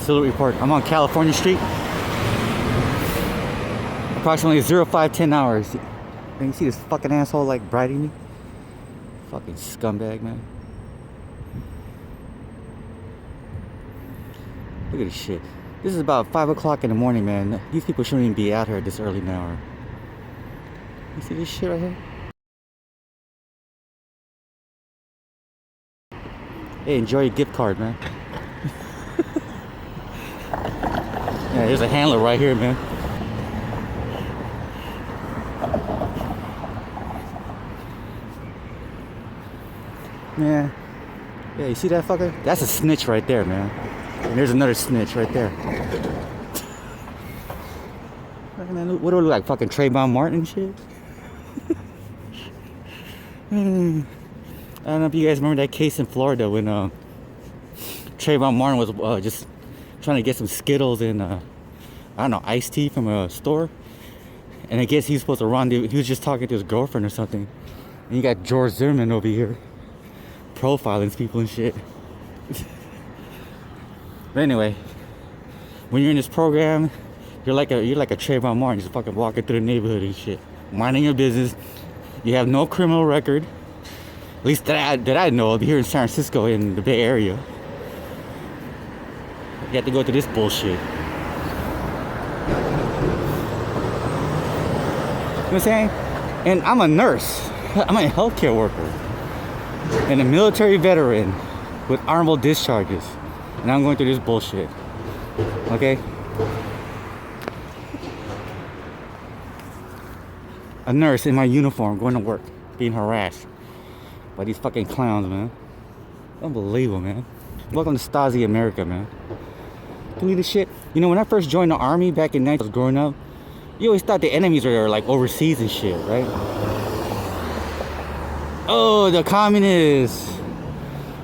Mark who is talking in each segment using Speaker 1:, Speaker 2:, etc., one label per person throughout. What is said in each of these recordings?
Speaker 1: Salute report. I'm on California Street. Approximately 0510 hours. And you see this fucking asshole like briding me? Fucking scumbag, man. Look at this shit. This is about 5 o'clock in the morning, man. These people shouldn't even be out here at this early hour. You see this shit right here? Hey, enjoy your gift card, man. Yeah, there's a handler right here, man. Yeah. Yeah, you see that fucker? That's a snitch right there, man. And there's another snitch right there. Man, what do it look like? Fucking Trayvon Martin and shit? I don't know if you guys remember that case in Florida when Trayvon Martin was just trying to get some Skittles and I don't know, iced tea from a store. And I guess he was supposed to rendezvous. He was just talking to his girlfriend or something. And you got George Zimmerman over here profiling people and shit. But anyway, when you're in this program, you're like a Trayvon Martin, just fucking walking through the neighborhood and shit, minding your business. You have no criminal record, at least that I know of here in San Francisco in the Bay Area. You have to go through this bullshit. You know what I'm saying? And I'm a nurse. I'm a healthcare worker and a military veteran with honorable discharges. And I'm going through this bullshit. Okay? A nurse in my uniform going to work, being harassed by these fucking clowns, man. Unbelievable, man. Welcome to Stasi America, man. Can you do this shit? You know, when I first joined the army back in 19 I was growing up, you always thought the enemies were like overseas and shit, right? Oh, the communists,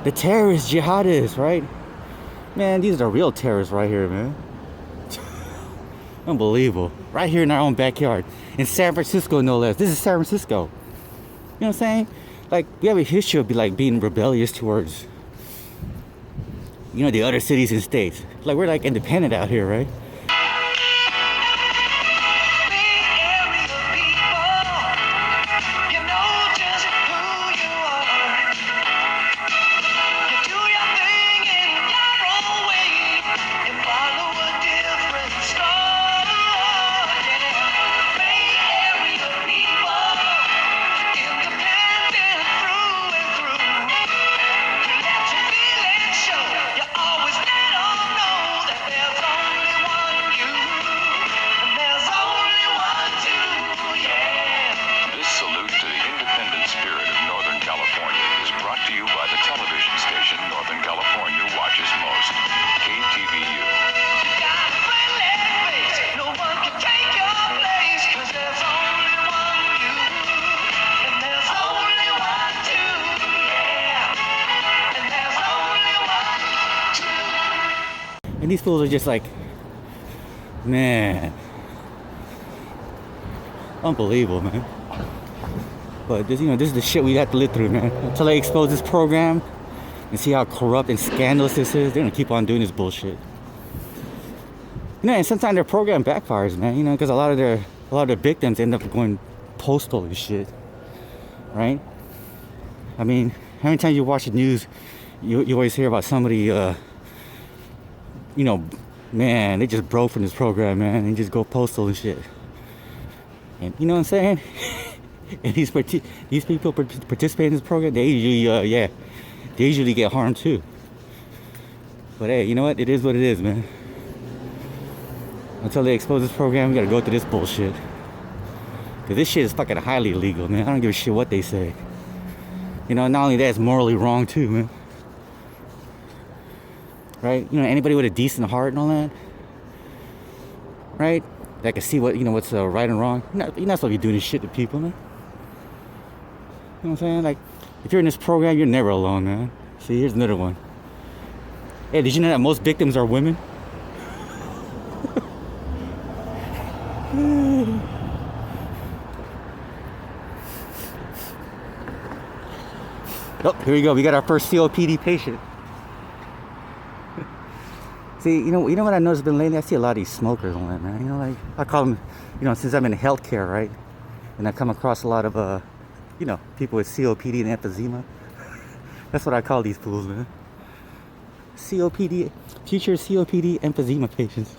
Speaker 1: the terrorists, jihadists, right? Man, these are the real terrorists right here, man. Unbelievable. Right here in our own backyard. In San Francisco, no less. This is San Francisco. You know what I'm saying? Like, we have a history of being rebellious towards, you know, the other cities and states. Like, we're like independent out here, right?
Speaker 2: KTVU.
Speaker 1: And these fools are just like, man, unbelievable, man. But this, you know, this is the shit we have to live through, man. Until they expose this program and see how corrupt and scandalous this is, they're gonna keep on doing this bullshit. You know, and sometimes their program backfires, man. You know, because a lot of their victims end up going postal and shit, right? I mean, how many times you watch the news, you always hear about somebody, you know, man, they just broke from this program, man, and just go postal and shit. And you know what I'm saying? And these people participate in this program, they usually, they usually get harmed too. But hey, you know what? It is what it is, man. Until they expose this program, we gotta go through this bullshit. Cause this shit is fucking highly illegal, man. I don't give a shit what they say. You know, not only that, it's morally wrong too, man. Right? You know, anybody with a decent heart and all that, right? That can see what, you know, what's right and wrong. You're not supposed to be doing this shit to people, man. You know what I'm saying? Like, if you're in this program, you're never alone, man. See, here's another one. Hey, did you know that most victims are women? Oh, here we go. We got our first COPD patient. See, you know what I noticed been lately? I see a lot of these smokers on it, man. You know, like I call them, since I'm in healthcare, right? And I come across a lot of, people with COPD and emphysema. That's what I call these fools, man. COPD, future COPD emphysema patients.